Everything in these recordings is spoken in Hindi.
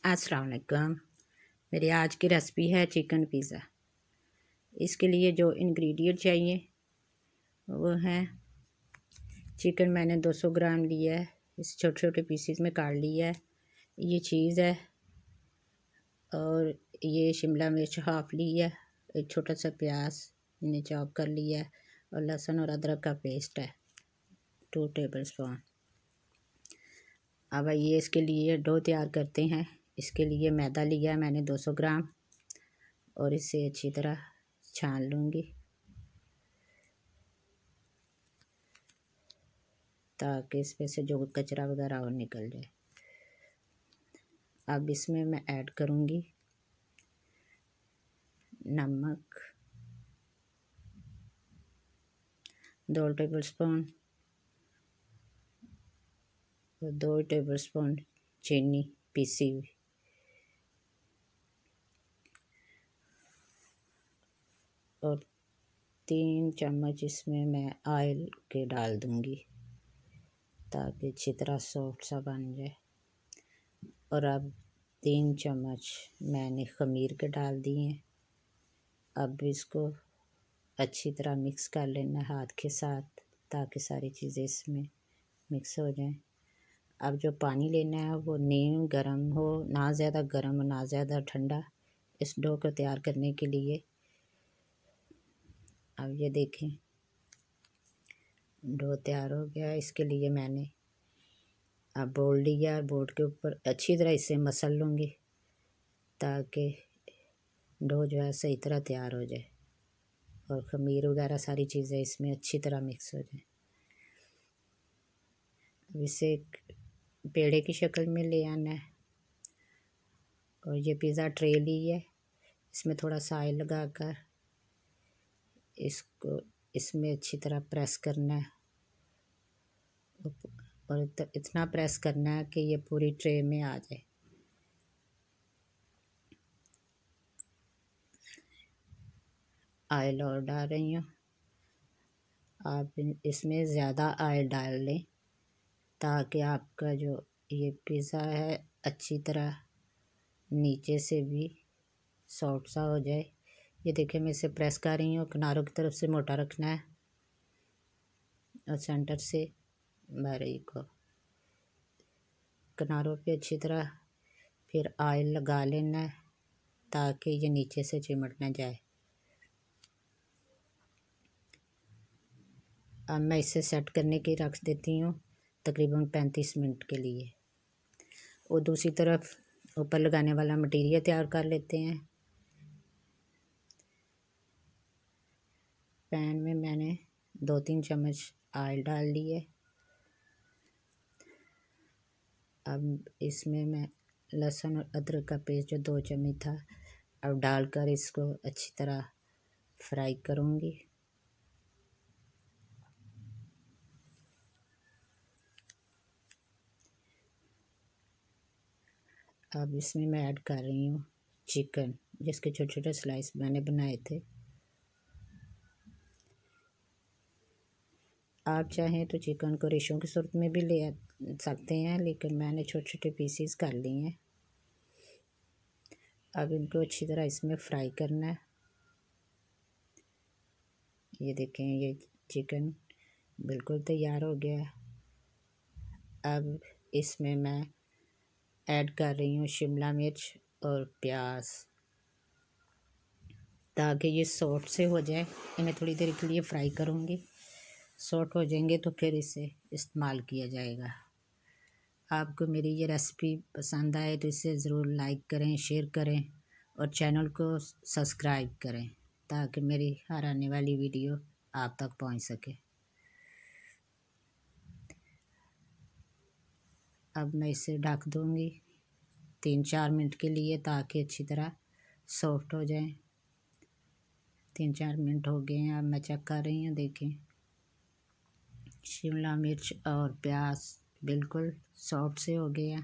अस्सलाम वालेकुम। मेरी आज की रेसिपी है चिकन पिज़्ज़ा। इसके लिए जो इंग्रेडिएंट चाहिए वो है चिकन मैंने 200 ग्राम लिया है, इस छोटे छोटे पीसीज में काट लिया है। ये चीज़ है और ये शिमला मिर्च हाफ ली है, एक छोटा सा प्याज इन्हें चॉप कर लिया है और लहसुन और अदरक का पेस्ट है 2 टेबलस्पून। अब ये इसके लिए डो तैयार करते हैं। इसके लिए मैदा लिया है मैंने 200 ग्राम और इसे अच्छी तरह छान लूँगी ताकि इसमें से जो कचरा वगैरह और निकल जाए। अब इसमें मैं ऐड करूँगी नमक 2 टेबलस्पून और 2 टेबलस्पून चीनी पीसी हुई और 3 चम्मच इसमें मैं ऑयल के डाल दूँगी ताकि अच्छी तरह सॉफ्ट सा बन जाए। और अब 3 चम्मच मैंने खमीर के डाल दिए हैं। अब इसको अच्छी तरह मिक्स कर लेना हाथ के साथ ताकि सारी चीज़ें इसमें मिक्स हो जाएं। अब जो पानी लेना है वो नीम गर्म हो, ना ज़्यादा गर्म ना ज़्यादा ठंडा, इस डो को तैयार करने के लिए। अब ये देखें डो तैयार हो गया। इसके लिए मैंने अब बोल लिया, बोर्ड के ऊपर अच्छी तरह इसे मसल लूँगी ताकि डो जो है सही तरह तैयार हो जाए और खमीर वगैरह सारी चीज़ें इसमें अच्छी तरह मिक्स हो जाए। अब इसे एक पेड़े की शक्ल में ले आना है और ये पिज़्ज़ा ट्रे ली है, इसमें थोड़ा सा ऑयल लगाकर इसको इसमें अच्छी तरह प्रेस करना है और इतना प्रेस करना है कि ये पूरी ट्रे में आ जाए। ऑयल और डाल रही हूँ। आप इसमें ज़्यादा ऑयल डाल लें ताकि आपका जो ये पिज़्ज़ा है अच्छी तरह नीचे से भी सॉफ्ट सा हो जाए। ये देखिए मैं इसे प्रेस कर रही हूँ, किनारों की तरफ से मोटा रखना है और सेंटर से बारीक को किनारों पे अच्छी तरह फिर ऑयल लगा लेना है ताकि ये नीचे से चिमट ना जाए। अब मैं इसे सेट करने के रख देती हूँ तकरीबन 35 मिनट के लिए। और दूसरी तरफ ऊपर लगाने वाला मटेरियल तैयार कर लेते हैं। पैन में मैंने 2-3 चम्मच ऑयल डाल लिए। अब इसमें मैं लहसुन और अदरक का पेस्ट जो 2 चम्मच था अब डालकर इसको अच्छी तरह फ्राई करूँगी। अब इसमें मैं ऐड कर रही हूँ चिकन, जिसके छोटे छोटे स्लाइस मैंने बनाए थे। आप चाहें तो चिकन को रेशों की सूरत में भी ले सकते हैं, लेकिन मैंने छोटे छोटे पीसीस कर लिए हैं। अब इनको अच्छी तरह इसमें फ्राई करना है। ये देखें ये चिकन बिल्कुल तैयार हो गया है। अब इसमें मैं ऐड कर रही हूँ शिमला मिर्च और प्याज ताकि ये सॉफ्ट से हो जाए। इन्हें थोड़ी देर के लिए फ्राई करूँगी, सॉफ्ट हो जाएंगे तो फिर इसे इस्तेमाल किया जाएगा। आपको मेरी ये रेसिपी पसंद आए तो इसे ज़रूर लाइक करें, शेयर करें और चैनल को सब्सक्राइब करें ताकि मेरी हर आने वाली वीडियो आप तक पहुंच सके। अब मैं इसे ढक दूँगी 3-4 मिनट के लिए ताकि अच्छी तरह सॉफ्ट हो जाए। 3-4 मिनट हो गए हैं। अब मैं चेक कर रही हूँ, देखें शिमला मिर्च और प्याज बिल्कुल सॉफ्ट से हो गया,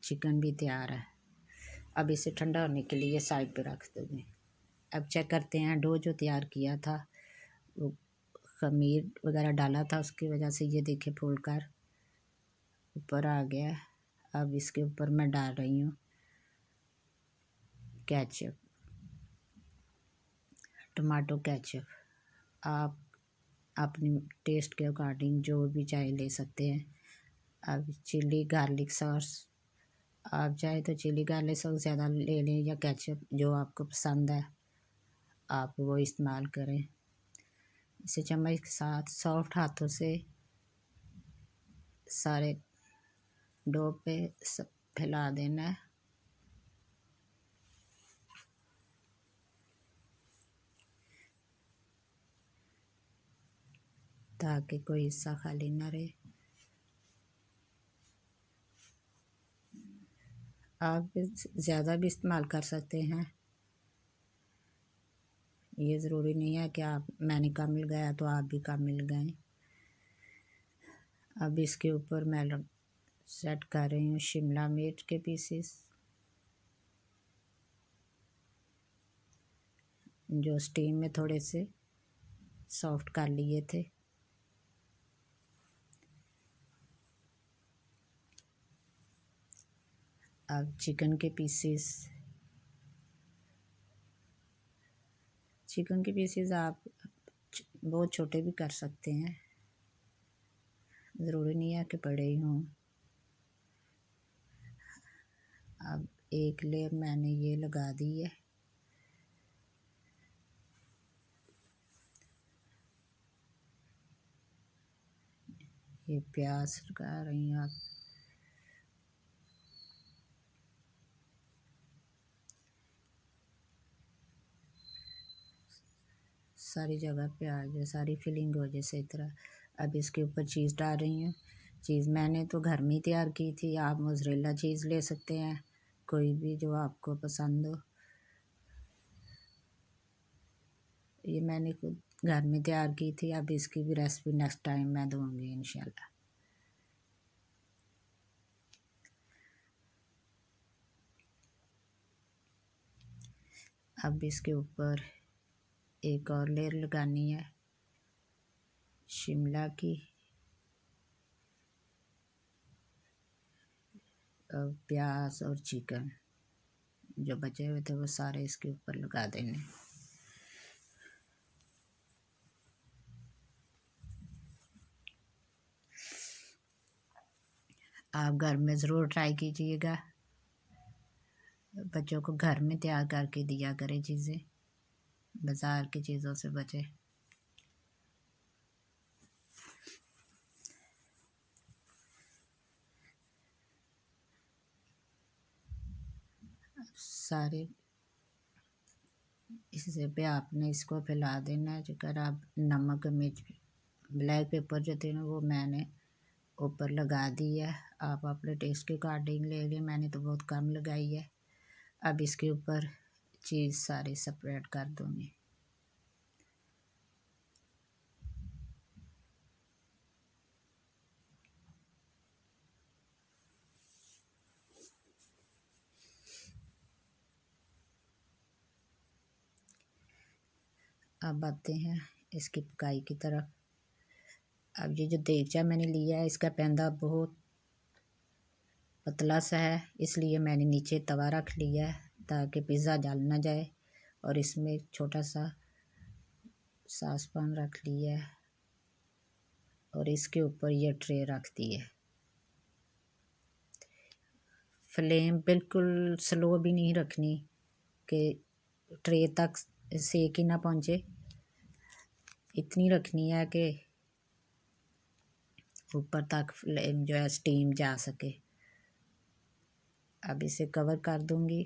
चिकन भी तैयार है। अब इसे ठंडा होने के लिए साइड पे रख दूँगी। अब चेक करते हैं डो जो तैयार किया था वो खमीर वगैरह डाला था उसकी वजह से ये देखिए फूल कर ऊपर आ गया। अब इसके ऊपर मैं डाल रही हूँ केचप, टमाटो केचप। आप अपने टेस्ट के अकॉर्डिंग जो भी चाहे ले सकते हैं। अब चिली गार्लिक सॉस, आप चाहे तो चिली गार्लिक सॉस ज़्यादा ले लें या केचप, जो आपको पसंद है आप वो इस्तेमाल करें। इसे चम्मच के साथ सॉफ्ट हाथों से सारे डो पे फैला देना है। ताकि कोई हिस्सा खाली ना रहे। आप ज़्यादा भी इस्तेमाल कर सकते हैं, ये ज़रूरी नहीं है कि आप मैंने कम मिल गया तो आप भी कम मिल गए। अब इसके ऊपर मैं सेट कर रही हूँ शिमला मिर्च के पीसेस, जो स्टीम में थोड़े से सॉफ्ट कर लिए थे। अब चिकन के पीसेस आप बहुत छोटे भी कर सकते हैं, ज़रूरी नहीं है कि बड़े ही हों। अब एक लेयर मैंने ये लगा दी है। ये प्याज लगा रही हूँ आप। सारी जगह प्याज है, सारी फिलिंग हो जाए सही तरह। अब इसके ऊपर चीज़ डाल रही हूँ। चीज़ मैंने तो घर में ही तैयार की थी, आप मोज़रेला चीज़ ले सकते हैं, कोई भी जो आपको पसंद हो। ये मैंने खुद घर में तैयार की थी। अब इसकी भी रेसिपी नेक्स्ट टाइम मैं दूँगी इंशाल्लाह। अब इसके ऊपर एक और लेयर लगानी है शिमला की। प्याज और चिकन जो बचे हुए थे वो सारे इसके ऊपर लगा देने। आप घर में ज़रूर ट्राई कीजिएगा, बच्चों को घर में तैयार करके दिया करें चीज़ें, बाज़ार की चीज़ों से बचे। सारे इससे पे आपने इसको फैला देना है। अगर आप नमक मिर्च ब्लैक पेपर जो थे ना वो मैंने ऊपर लगा दी है, आप अपने टेस्ट के अकॉर्डिंग ले लें, मैंने तो बहुत कम लगाई है। अब इसके ऊपर चीज़ सारी सेपरेट कर दूँगी। अब आते हैं इसकी पकाई की तरफ। अब ये जो देगचा मैंने लिया है इसका पैंदा बहुत पतला सा है, इसलिए मैंने नीचे तवा रख लिया है ताकि पिज़्ज़ा जल ना जाए। और इसमें एक छोटा सा सासपान रख लिया है और इसके ऊपर ये ट्रे रख दी है। फ्लेम बिल्कुल स्लो भी नहीं रखनी कि ट्रे तक सेक ही ना पहुँचे, इतनी रखनी है कि ऊपर तक फ्लेम जो है स्टीम जा सके। अब इसे कवर कर दूंगी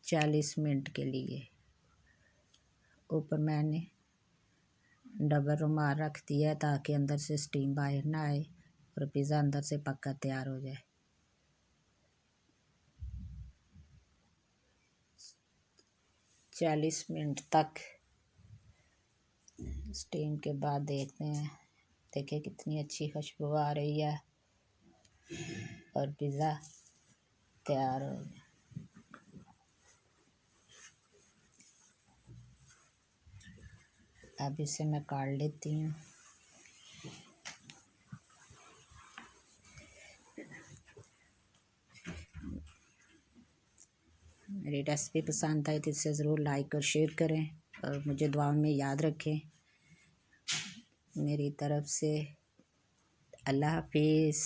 40 मिनट के लिए। ऊपर मैंने डबल रुमाल रख दिया है ताकि अंदर से स्टीम बाहर ना आए और पिज़्ज़ा अंदर से पक्का तैयार हो जाए। 40 मिनट तक स्टीम के बाद देखते हैं। देखिए कितनी अच्छी खुशबू आ रही है और पिज़्ज़ा तैयार हो गया। अब इसे मैं काट लेती हूँ। मेरी रेसिपी पसंद आए तो इसे ज़रूर लाइक और शेयर करें और मुझे दुआओं में याद रखें। मेरी तरफ से अल्लाह हाफिज़।